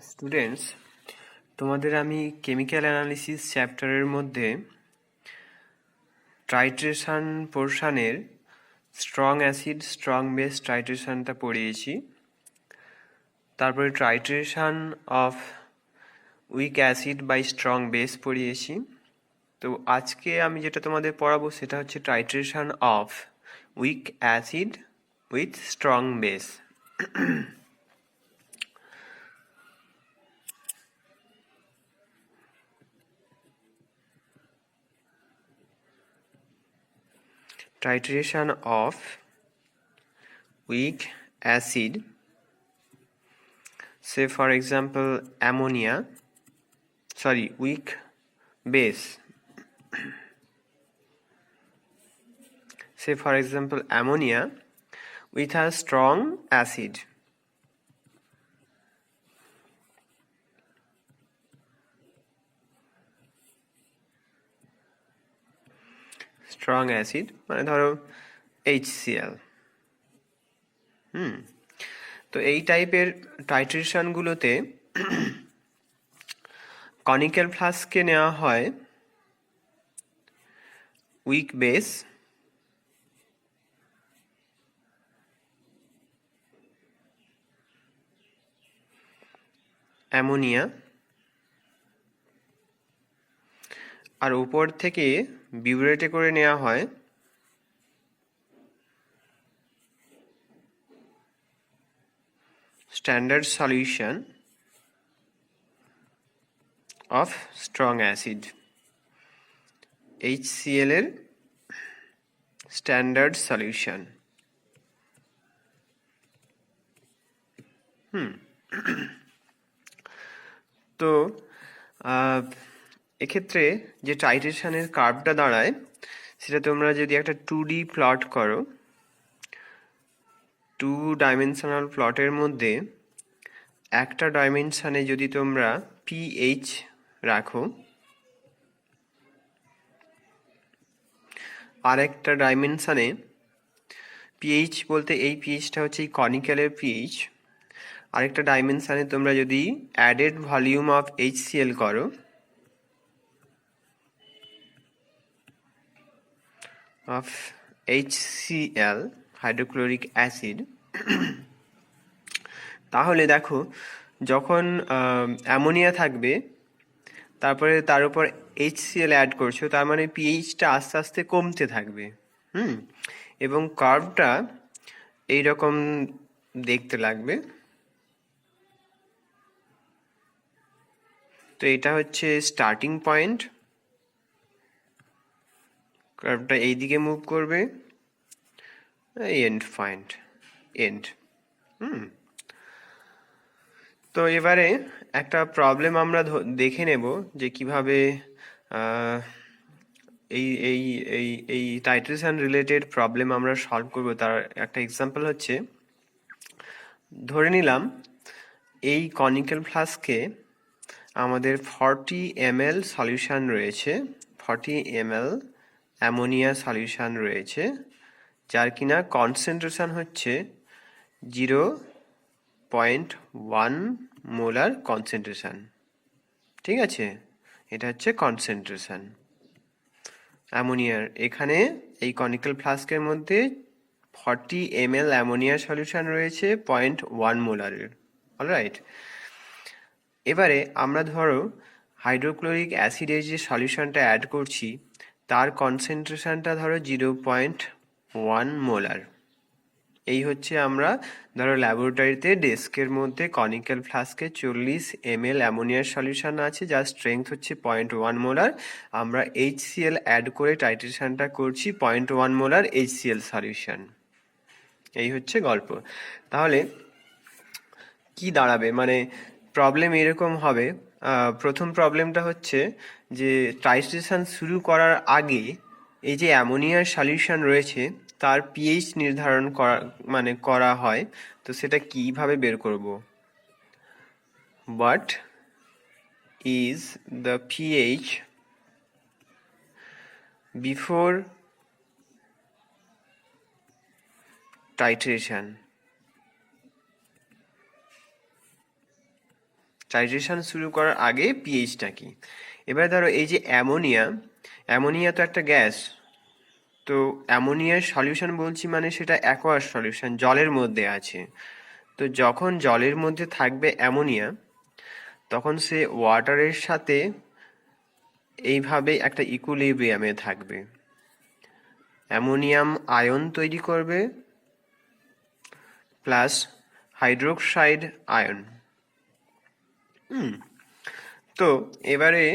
Students, তোমাদের আমি chemical analysis চ্যাপ্টারের মধ্যে টাইট্রেশন পোর্শনের স্ট্রং অ্যাসিড স্ট্রং বেস টাইট্রেশনটা পড়িয়েছি। তারপরে titration of weak acid by strong base পড়িয়েছি। তো আজকে আমি যেটা তোমাদের পড়াবো সেটা হচ্ছে titration of weak acid with strong base. Titration of weak acid, say for example weak base, say for example ammonia with a strong acid. Strong acid মানে ধরো HCl। তো এই টাইপের টাইট্রেশনগুলোতে কনিক্যাল ফ্লাস্কে নেওয়া হয় উইক বেস, অ্যামোনিয়া, আর উপর থেকে বিউরেটে করে নেওয়া হয় standard solution of strong acid, HCl এর স্ট্যান্ডার্ড সলিউশন। তো এক্ষেত্রে যে টাইট্রেশনের কার্ভটা দাঁড়ায় সেটা তোমরা যদি একটা 2D প্লট করো, 2 ডাইমেনশনাল প্লটের মধ্যে একটা ডাইমেনশনে যদি তোমরা pH রাখো, আর একটা ডাইমেনশনে pH বলতে এই pHটা হচ্ছে এই কনিক্যালের pH, আরেকটা ডাইমেনশনে তোমরা যদি অ্যাডেড ভলিউম অফ HCl করো, অফ HCl হাইড্রোক্লোরিক অ্যাসিড, তাহলে দেখো যখন অ্যামোনিয়া থাকবে তারপরে তার উপর HCl অ্যাড করছো, তার মানে pHটা আস্তে আস্তে কমতে থাকবে। এবং কার্ভটা এইরকম দেখতে লাগবে। তো এটা হচ্ছে স্টার্টিং পয়েন্ট, কার্ভটা এইদিকে মুভ করবে, এন্ড পয়েন্ট, এন্ড। তো এবারে একটা প্রবলেম আমরা দেখে নেব যে কিভাবে এই এই এই এই টাইট্রেশন রিলেটেড প্রবলেম আমরা সলভ করব। তার একটা এক্সাম্পল হচ্ছে, ধরে নিলাম এই কনিক্যাল ফ্লাস্কে আমাদের 40 ml সলিউশন রয়েছে, 40 ml অ্যামোনিয়া সলিউশন রয়েছে, যার কিনা কনসেন্ট্রেশন হচ্ছে 0.1 মোলার কনসেন্ট্রেশন। ঠিক আছে, এটা হচ্ছে কনসেন্ট্রেশন অ্যামোনিয়ার। এখানে এই কনিক্যাল ফ্লাস্কের মধ্যে 40 ml অ্যামোনিয়া সলিউশন রয়েছে 0.1 মোলারের। অলরাইট, এবারে আমরা ধরো হাইড্রোক্লোরিক অ্যাসিডের যে সলিউশনটা অ্যাড করছি তার কনসেন্ট্রেশনটা ধরো 0.1 মোলার। এই হচ্ছে আমরা ধরো ল্যাবরেটরিতে ডেস্কের মধ্যে কনিক্যাল ফ্লাস্কে 40 ml অ্যামোনিয়ার সলিউশন আছে, যার স্ট্রেংথ হচ্ছে 0.1 মোলার। আমরা HCl অ্যাড করে টাইট্রেশনটা করছি 0.1 মোলার HCl সলিউশন। এই হচ্ছে গল্প। তাহলে কি দাঁড়াবে, মানে প্রবলেম এরকম হবে। প্রথম প্রবলেমটা হচ্ছে যে টাইট্রেশন শুরু করার আগে এই যে অ্যামোনিয়ার সলিউশন রয়েছে তার pH নির্ধারণ করা হয়। তো সেটা কিভাবে বের করব? What is the pH before titration? Titration শুরু করার আগে পিএইচটা কি। এবার ধরো এই যে অ্যামোনিয়া তো একটা গ্যাস, তো অ্যামোনিয়ার সলিউশন বলছি মানে সেটা অ্যাকোয়াস সলিউশন, জলের মধ্যে আছে। তো যখন জলের মধ্যে থাকবে অ্যামোনিয়া, তখন সে ওয়াটারের সাথে এইভাবে একটা ইকুইলিব্রিয়ামে থাকবে, অ্যামোনিয়াম আয়ন তৈরি করবে প্লাস হাইড্রোক্সাইড আয়ন। তো এবারে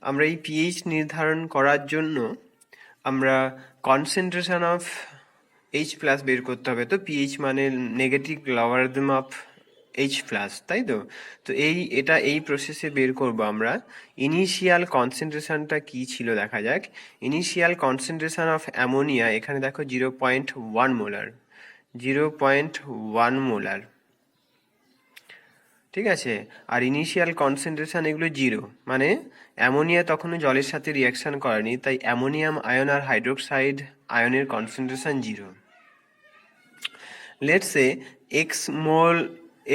আমরা এই পিএইচ নির্ধারণ করার জন্য আমরা কনসেন্ট্রেশন অফ এইচ প্লাস বের করতে হবে। তো পিএইচ মানে negative logarithm of H plus, তাই তো। তো এই প্রসেসে বের করব আমরা। ইনিশিয়াল কনসেন্ট্রেশনটা কি ছিল দেখা যাক। ইনিশিয়াল কনসেন্ট্রেশন অফ অ্যামোনিয়া এখানে দেখো 0.1 মোলার, 0.1 মোলার, ঠিক আছে। আর ইনিশিয়াল কনসেন্ট্রেশন এগুলো 0, মানে অ্যামোনিয়া তখনও জলের সাথে রিয়াকশন করেনি, তাই অ্যামোনিয়াম আয়ন আর হাইড্রোক্সাইড আয়নের concentration 0। Let's say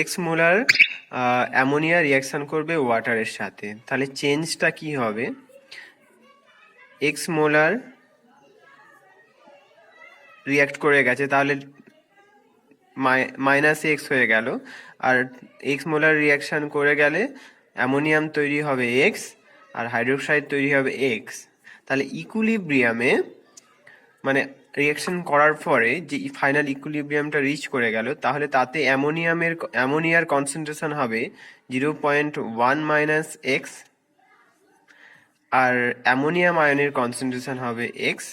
x molar ammonia reaction করবে ওয়াটারের সাথে, তাহলে চেঞ্জটা কি হবে, এক্স মোলার রিয়াক্ট করে গেছে, তাহলে মাইনাস এক্স হয়ে গেল, আর এক্স মোলার রিয়াকশন করে গেলে অ্যামোনিয়াম তৈরি হবে এক্স আর হাইড্রোক্সাইড তৈরি হবে এক্স। তাহলে ইকুইলিব্রিয়ামে, মানে রিয়াকশন করার পরে যে ফাইনাল ইকুইলিব্রিয়ামটা রিচ করে গেল, তাহলে তাতে অ্যামোনিয়ার কনসেন্ট্রেশন হবে 0.1 মাইনাস এক্স, আর অ্যামোনিয়াম আয়নের কনসেন্ট্রেশন হবে এক্স,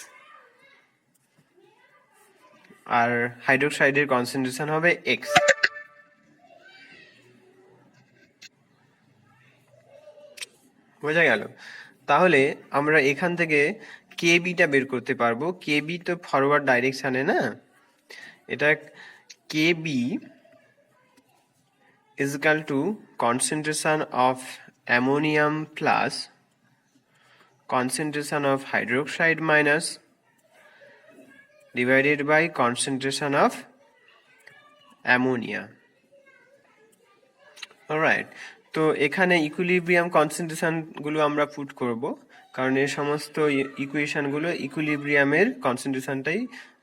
আর হাইড্রোক্সাইডের কনসেন্ট্রেশন হবে এক্স। বোঝা গেল? তাহলে আমরা এখান থেকে কেবিটা বের করতে পারবো। কেবি তো ফরওয়ার্ড ডাইরেকশানে না, এটা কেবি is equal to concentration of ammonium plus concentration of hydroxide minus divided by concentration of ammonia. alright, তো এখানে ইকুইলিব্রিয়াম কনসেন্ট্রেশনগুলো আমরা পুট করব, কারণ এই সমস্ত ইকুয়েশনগুলো ইকুইলিব্রিয়ামের কনসেন্ট্রেশনটাই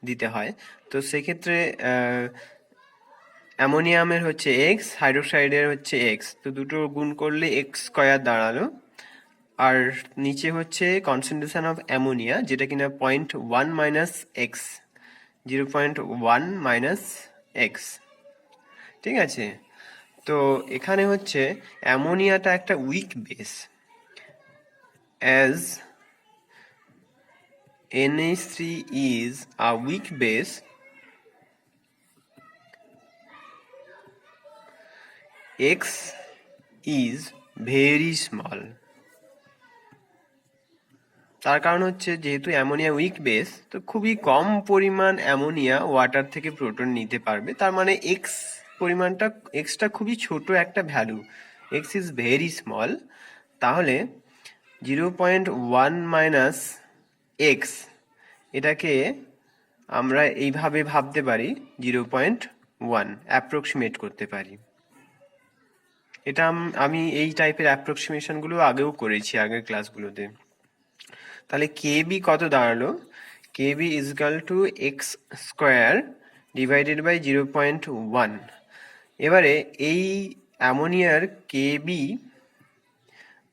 দিতে হয়। তো সেক্ষেত্রে অ্যামোনিয়ামের হচ্ছে এক্স, হাইড্রোক্সাইডের হচ্ছে এক্স, তো দুটো গুণ করলে এক্স স্কোয়ার দাঁড়ালো। আর নিচে হচ্ছে কনসেন্ট্রেশন অফ অ্যামোনিয়া, যেটা কিনা 0.1 মাইনাস এক্স, 0.1 মাইনাস এক্স, ঠিক আছে। তো এখানে হচ্ছে অ্যামোনিয়াটা একটা week base, as NH3 is a weak base, X is very small. তার কারণ হচ্ছে যেহেতু অ্যামোনিয়া উইক বেস, তো খুবই কম পরিমাণ অ্যামোনিয়া ওয়াটার থেকে প্রোটন নিতে পারবে, তার মানে এক্সটা খুবই ছোট একটা value, x is very small. তাহলে 0.1 মাইনাস এক্স, এটাকে আমরা এইভাবে ভাবতে পারি 0.1 অ্যাপ্রক্সিমেট করতে পারি। এটা আমি এই টাইপের অ্যাপ্রক্সিমেশনগুলো আগেও করেছি আগের ক্লাসগুলোতে। তাহলে কেবি কত দাঁড়ালো, KB is equal to x square divided by 0.1। এবারে এই অ্যামোনিয়ার কেবি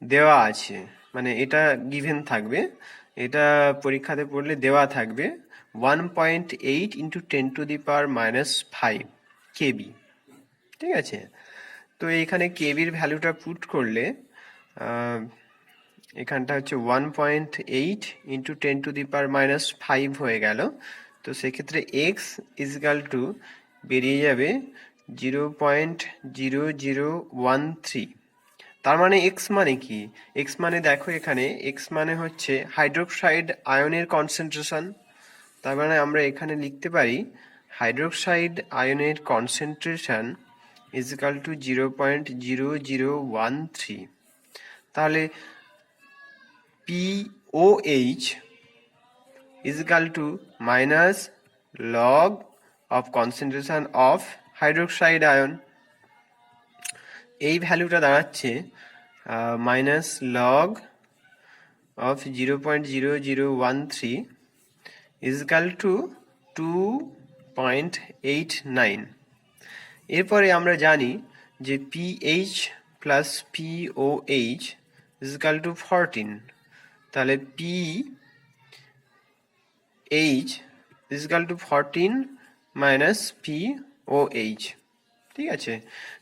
দেওয়া আছে, মানে এটা গিভেন থাকবে, এটা পরীক্ষাতে পড়লে দেওয়া থাকবে 1.8 ইন্টু 10⁻⁻5 কেবি, ঠিক আছে। তো এইখানে কেবির ভ্যালুটা পুট করলে এখানটা হচ্ছে 1.8 ইন্টু 10⁻⁻5 হয়ে গেল। তো সেক্ষেত্রে এক্স ইজিক্যাল টু বেরিয়ে যাবে 0.0013। তার মানে এক্স মানে কি, এক্স মানে দেখো এখানে এক্স মানে হচ্ছে হাইড্রোক্সাইড আয়নের কনসেন্ট্রেশন। তার মানে আমরা এখানে লিখতে পারি হাইড্রোক্সাইড আয়নের কনসেন্ট্রেশন ইজ ইকাল টু 0.0013। তাহলে POH is equal to minus log of concentration of hydroxide ion. এই ভ্যালুটা দাঁড়াচ্ছে minus log of 0.0013 is equal to 2.89। এরপরে আমরা জানি যে pH plus pOH is equal to 14, তাহলে pH is equal to 14 minus pOH. ঠিক আছে,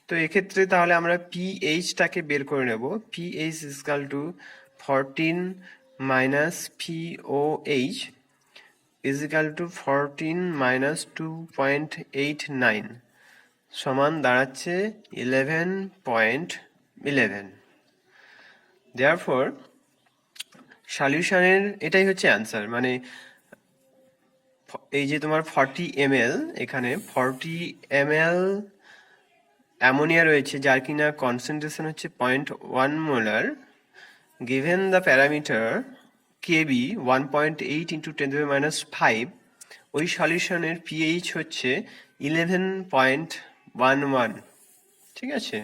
তো এক্ষেত্রে তাহলে আমরা পিএইচটাকে বের করে নেব। PH is equal to 14 minus pOH is equal to 14 minus 2.89 সমান দাঁড়াচ্ছে 11.11। দেয়ারফর সলিউশনের এটাই হচ্ছে অ্যান্সার, মানে এই যে তোমার 40 ml, এখানে 40 ml অ্যামোনিয়া রয়েছে যার কিনা কনসেন্ট্রেশন হচ্ছে 0.1 molar, given the parameter kb 1.8 into 10⁻⁵, ওই সলিউশনের পিএইচ হচ্ছে 11.11। ঠিক আছে,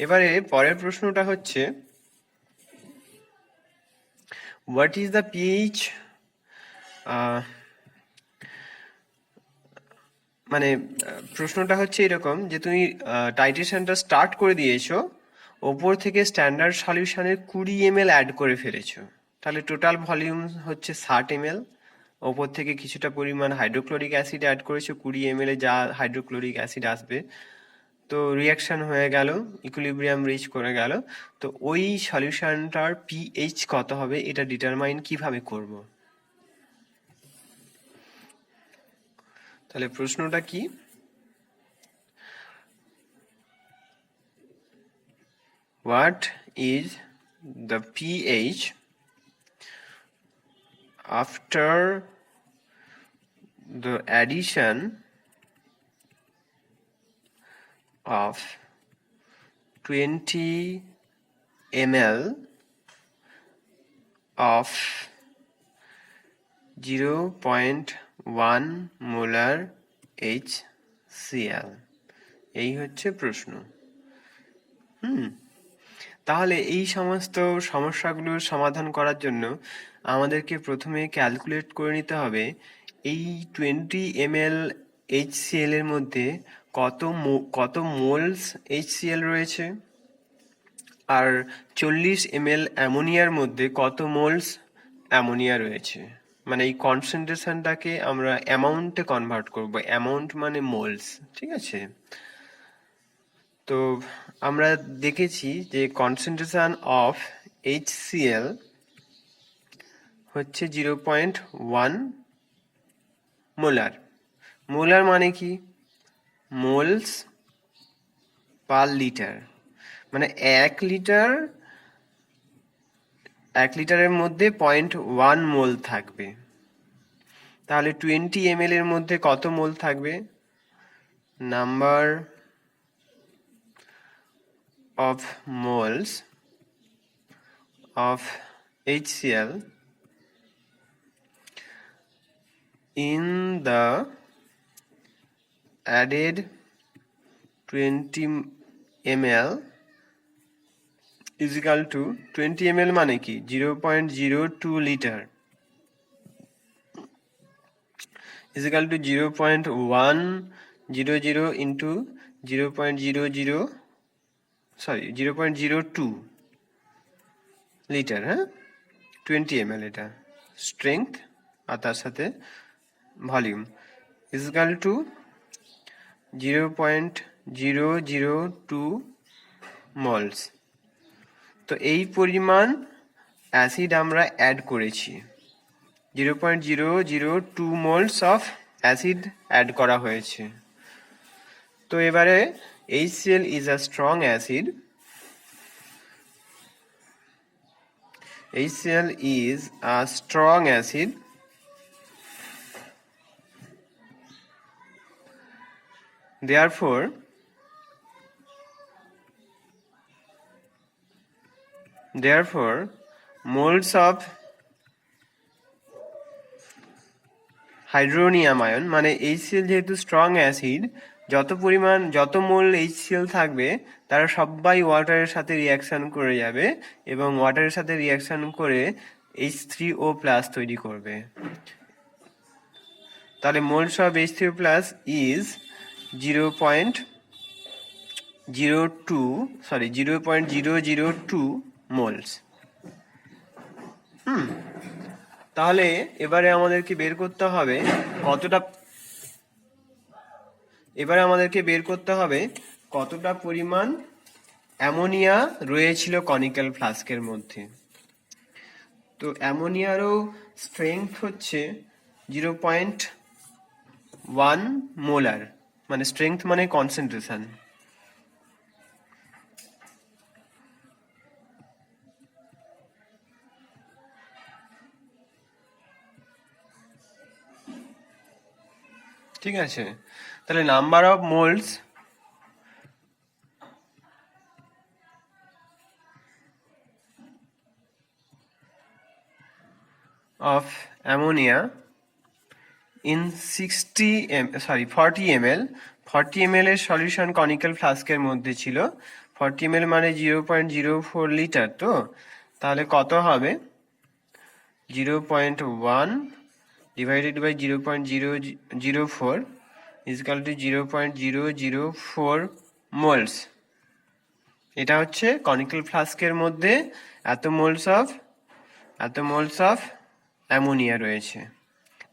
এবারে পরের প্রশ্নটা হচ্ছে হোয়াট ইজ দ্য পিএইচ, মানে প্রশ্নটা হচ্ছে এরকম যে তুমি টাইট্রেশনটা স্টার্ট করে দিয়েছো, ওপর থেকে স্ট্যান্ডার্ড সলিউশনের 20 ml অ্যাড করে ফেলেছো, তাহলে টোটাল ভলিউম হচ্ছে 60 ml। ওপর থেকে কিছুটা পরিমাণ হাইড্রোক্লোরিক অ্যাসিড অ্যাড করেছো, 20 ml এ যা হাইড্রোক্লোরিক অ্যাসিড আসবে, তো রিয়াকশন হয়ে গেল, ইকুইলিব্রিয়াম রিচ করে গেল। তো ওই সলিউশনটার পিএইচ কত হবে এটা ডিটারমাইন কিভাবে করব? তাহলে প্রশ্নটা কি? What is the pH after the addition of 20 ml of 0.1 molar HCl? এই হচ্ছে প্রশ্ন। তাহলে এই সমস্ত সমস্যাগুলোর সমাধান করার জন্য আমাদেরকে প্রথমে ক্যালকুলেট করে নিতে হবে এই 20 ml HCl এর মধ্যে কত মোলস HCl রয়েছে, আর 40 ml অ্যামোনিয়ার মধ্যে কত মোলস অ্যামোনিয়া রয়েছে। মানে এই কনসেন্ট্রেশনটাকে আমরা অ্যামাউন্টে কনভার্ট করব, অ্যামাউন্ট মানে মোলস। ঠিক আছে, তো আমরা দেখেছি যে কনসেন্ট্রেশন অফ HCl হচ্ছে 0.1 মোলার। মোলার মানে কি? মোলস পার লিটার, মানে 1 লিটারের মধ্যে 0.1 মোল থাকবে। তাহলে 20 ml এর মধ্যে কত মোল থাকবে? Number of moles of HCl in the added 20 ml is equal to 20 ml মানে কি 0.02 litre is equal to 0.100 into 0.02 litre. হ্যাঁ, 20 ml এটা স্ট্রেংথ আর তার সাথে volume is equal to 0.002 moles. তো এই পরিমাণ অ্যাসিড আমরা অ্যাড করেছি, 0.002 মোলস অফ অ্যাসিড অ্যাড করা হয়েছে। তো এবারে HCl is a strong acid. HCl is a strong acid. Therefore, moles of hydronium ion, মানে HCl যেহেতু স্ট্রং অ্যাসিড, যত মোল HCl থাকবে তারা সবাই ওয়াটারের সাথে রিয়াকশন করে যাবে এবং ওয়াটারের সাথে রিয়াকশন করে H3O+ তৈরি করবে। তাহলে moles of H3O+ is 0.002 moles. তাহলে এবারে আমাদেরকে বের করতে হবে কতটা পরিমাণ অ্যামোনিয়া রয়েছিল কনিক্যাল ফ্লাস্কের মধ্যে। তো অ্যামোনিয়ারও স্ট্রেংথ হচ্ছে 0.1 মোলার, মানে স্ট্রেংথ মানে কনসেন্ট্রেশন। ঠিক আছে, তাহলে number of moles of ammonia in 40 ml এর সলিউশন কনিক্যাল ফ্লাস্কের মধ্যে ছিল। 40 ml মানে 0.04 লিটার। তো তাহলে কত হবে? 0.1 divided by 0.004 equal to 0.004 moles. এটা হচ্ছে কনিক্যাল ফ্লাস্কের মধ্যে এত মোলস অফ অ্যামোনিয়া রয়েছে।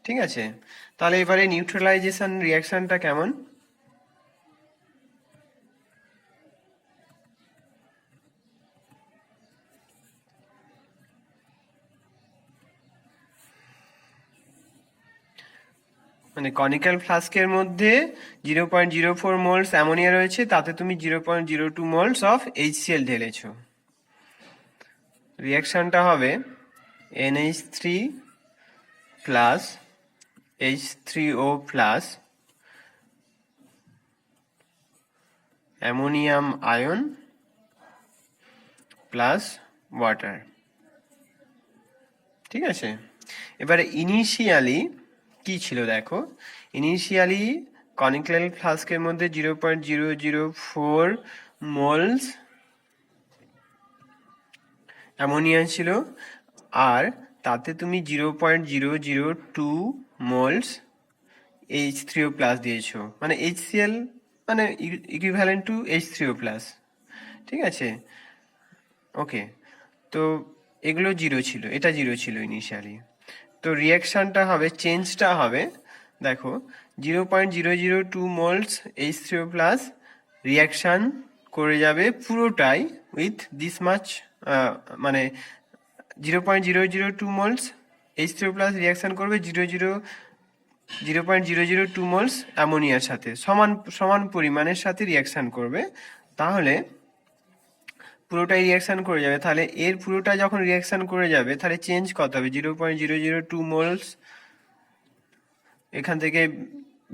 ঠিক আছে, তাহলে এবারে নিউট্রালাইজেশন রিয়াকশনটা কেমন? মানে কনিক্যাল ফ্লাস্কের মধ্যে 0.04 মোলস অ্যামোনিয়া রয়েছে, তাতে তুমি 0.02 মোলস অফ HCl ঢেলেছো। রিয়াকশনটা হবে NH3 plus H3O+ ammonium ion plus water. ঠিক আছে, এবারে ইনিশিয়ালি কি ছিল দেখো। ইনিশিয়ালি কনিক্যাল ফ্লাস্কের মধ্যে 0.004 মোলস অ্যামোনিয়া ছিল, আর তাতে তুমি 0.002 মোলস H3O+ দিয়েছো, মানে HCl মানে ইকুইভ্যালেন্ট টু H3O+। ঠিক আছে, ওকে। তো এগুলো জিরো ছিল, এটা জিরো ছিল ইনিশিয়ালি। তো রিয়াকশনটা হবে, চেঞ্জটা হবে দেখো, 0.002 মোলস H3O+ রিয়াকশন করে যাবে পুরোটাই উইথ দিস মাচ, মানে 0.002 মোলস H3O+ রিয়াকশন করবে 0.002 মোলস অ্যামোনিয়ার সাথে, সমান পরিমাণের সাথে রিয়াকশন করবে। তাহলে পুরোটাই রিয়াকশন করে যাবে। তাহলে এর পুরোটা যখন রিয়াকশন করে যাবে তাহলে চেঞ্জ কত হবে? 0.002 মোলস এখান থেকে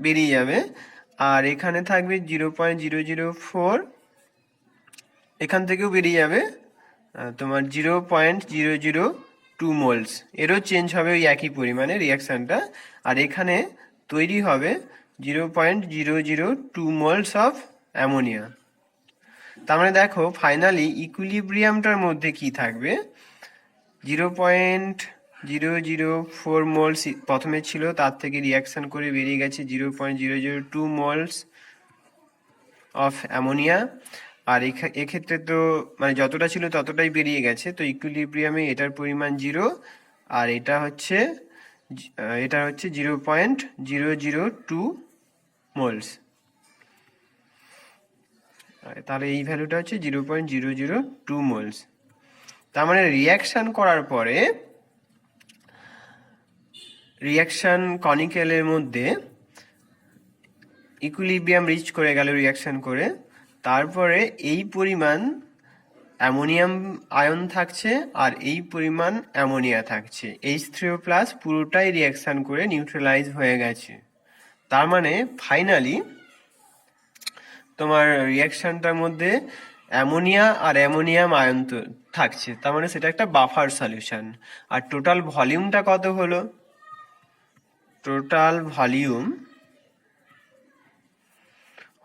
বেরিয়ে যাবে, আর এখানে থাকবে 0.004, এখান থেকেও বেরিয়ে যাবে তোমার 0.002 মোলস। এরও চেঞ্জ হবে ওই একই পরিমাণে রিয়াকশনটা, আর এখানে তৈরি হবে 0.002 মোলস অফ অ্যামোনিয়া। তার মানে দেখো ফাইনালি ইকুইলিব্রিয়ামটার মধ্যে কি থাকবে? 0.004 মোলস প্রথমে ছিল, তার থেকে রিয়াকশন করে বেরিয়ে গেছে 0.002 মোলস অফ অ্যামোনিয়া। আর এক্ষেত্রে তো মানে যতটা ছিল ততটাই বেরিয়ে গেছে, তো ইকুইলিব্রিয়ামে এটার পরিমাণ 0, আর এটা হচ্ছে 0.002 মোলস। তাহলে এই ভ্যালুটা হচ্ছে 0.002 মোলস। তার মানে রিয়াকশন করার পরে রিয়াকশন কনিক্যালের মধ্যে ইকুইলিব্রিয়াম রিচ করে গেল রিয়াকশন করে, তারপরে এই পরিমাণ অ্যামোনিয়াম আয়ন থাকছে আর এই পরিমাণ অ্যামোনিয়া থাকছে, H3O+ পুরোটাই রিয়াকশন করে নিউট্রালাইজ হয়ে গেছে। তার মানে ফাইনালি তোমার রিয়াকশনটার মধ্যে অ্যামোনিয়া আর অ্যামোনিয়াম আয়ন থাকছে, তার মানে সেটা একটা বাফার সলিউশন। আর টোটাল ভলিউমটা কত হলো? টোটাল ভলিউম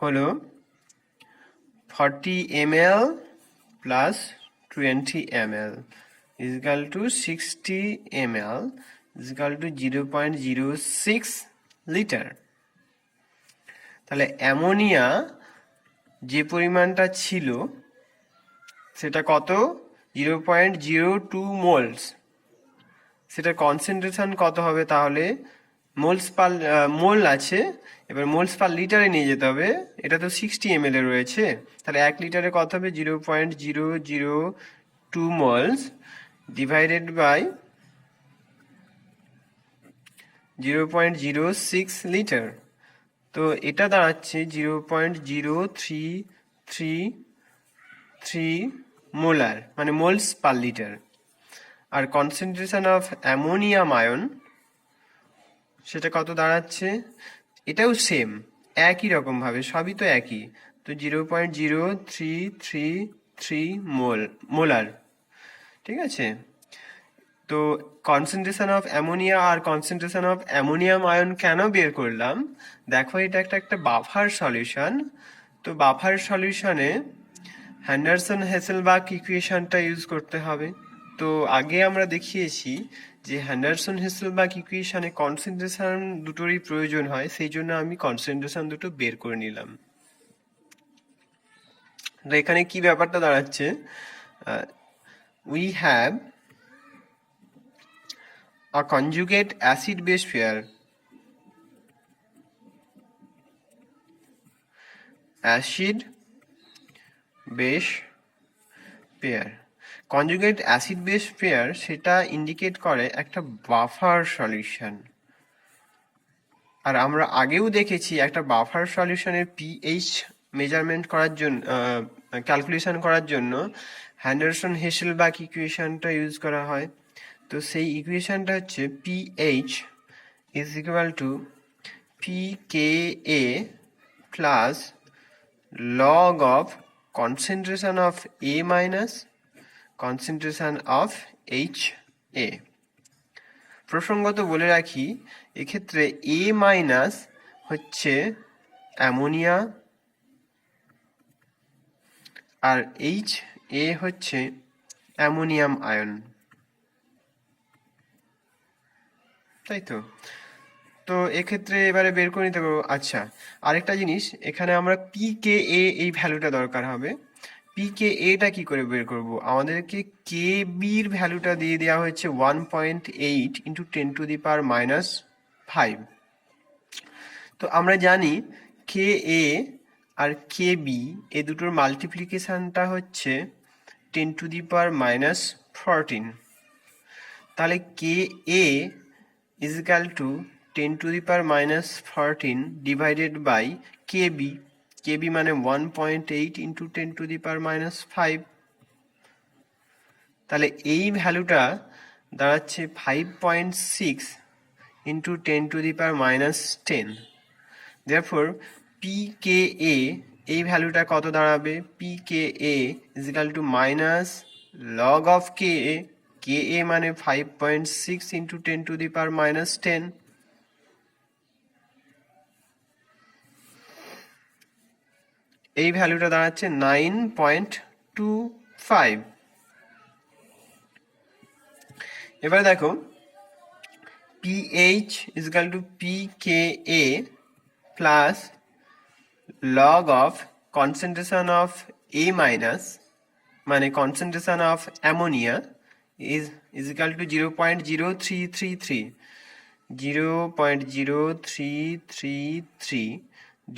হলো 40 ml plus 20 ml is equal to 60 ml is equal to 0.06 litre. তাহলে অ্যামোনিয়া যে পরিমাণটা ছিল সেটা কত, 0.02 মোলস। সেটার কনসেন্ট্রেশন কত হবে তাহলে, মোল আছে, এবার মোলস পার লিটারে নিয়ে যেতে হবে। এটা তো 60 ml এ রয়েছে, তাহলে 1 লিটারে কত হবে, 0.002 মোলস ডিভাইডেড বাই 0.06 লিটার। তো এটা দাঁড়াচ্ছে 0.0333 মোলার, মানে মোলস পার লিটার। আর কনসেন্ট্রেশন অফ অ্যামোনিয়াম আয়ন সেটা কত দাঁড়াচ্ছে, এটাও সেম, একই রকম ভাবে, সবই তো একই। তো 0.0333 মোলার, ঠিক আছে। তো কনসেন্ট্রেশন অফ অ্যামোনিয়া আর কনসেন্ট্রেশন অফ অ্যামোনিয়াম আয়ন কেন বের করলাম, দেখো এটা একটা বাফার সলিউশন। তো বাফার সলিউশনে হ্যান্ডারসন-হেসেলবাখ ইকুয়েশনটা ইউজ করতে হবে। তো আগে আমরা দেখিয়েছি যে হ্যান্ডারসন-হেসেলবাখ ইকুয়েশনে কনসেন্ট্রেশন দুটোরই প্রয়োজন হয়, সেই জন্য আমি কনসেন্ট্রেশন দুটো বের করে নিলাম। তো এখানে কি ব্যাপারটা দাঁড়াচ্ছে, we have a conjugate acid base pair, acid base pair, conjugate acid base pair সেটা ইন্ডিকেট করে একটা বাফার সলিউশন। আর আমরা আগেও দেখেছি একটা বাফার সলিউশনের পিএইচ মেজারমেন্ট করার জন্য, ক্যালকুলেশন করার জন্য হ্যান্ডারসন-হেসেলবাখ ইকুয়েশনটা ইউজ করা হয়। তো সেই ইকুয়েশনটা হচ্ছে pH is equal two PKa plus log of concentration of A minus concentration of HA। প্রসঙ্গত বলে রাখি, এক্ষেত্রে A মাইনাস হচ্ছে অ্যামোনিয়া আর HA হচ্ছে অ্যামোনিয়াম আয়ন, তাই তো। তো এক্ষেত্রে এবারে বের করে নিতে পারবো। আচ্ছা, আরেকটা জিনিস, এখানে আমরা PKa এই ভ্যালুটা দরকার হবে। PKaটা কি করে বের করব, আমাদেরকে Kbর ভ্যালুটা দিয়ে দেওয়া হয়েছে 1.8 ইন্টু 10⁻⁻5। তো আমরা জানি Ka আর Kb এ দুটোর মাল্টিপ্লিকেশনটা হচ্ছে 10⁻14। তাহলে Ka is equal to 10⁻14 divided by Kb, Kb মানে 1.8 ইন্টু 10⁻5। তাহলে এই ভ্যালুটা দাঁড়াচ্ছে 5.6 ইন্টু 10⁻10। therefore PKa এই ভ্যালুটা কত দাঁড়াবে, PKa is equal to minus log of Ka, Ka মানে 5.6 ইন্টু 10⁻10। এই ভ্যালুটা দাঁড়াচ্ছে 9.25। এবার দেখো pH is equal to PKa plus log of concentration of A minus মানে concentration of ammonia is equal to 0.0333 0.0333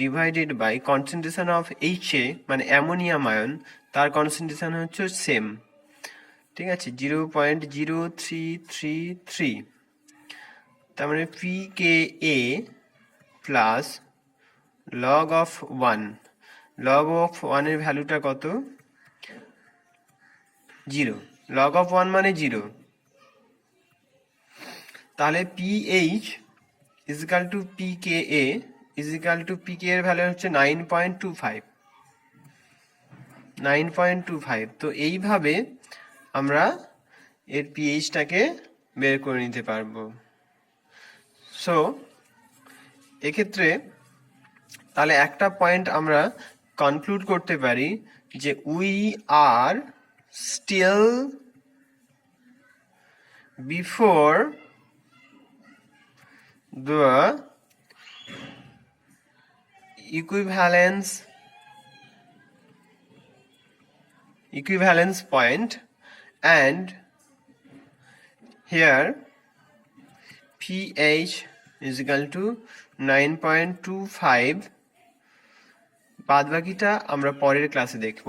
divided by concentration of HA মানে ammonium ion, তার কনসেন্ট্রেশন হচ্ছে সেম, ঠিক আছে, 0.0333। তার মানে PKa plus log of 1, log of 1 এর ভ্যালুটা কত, 0, লগ অফ 1 মানে 0। তাহলে PH is equal to PKa is equal to PKa এর ভ্যালু হচ্ছে 9.25। তো এইভাবে আমরা এর পিএইচটাকে বের করে নিতে পারবো। সো এক্ষেত্রে তাহলে একটা পয়েন্ট আমরা কনক্লুড করতে পারি যে we are still before the equivalence point, and here pH is equal to 9.25. বাদ বাকিটা আমরা পরের ক্লাসে দেখব।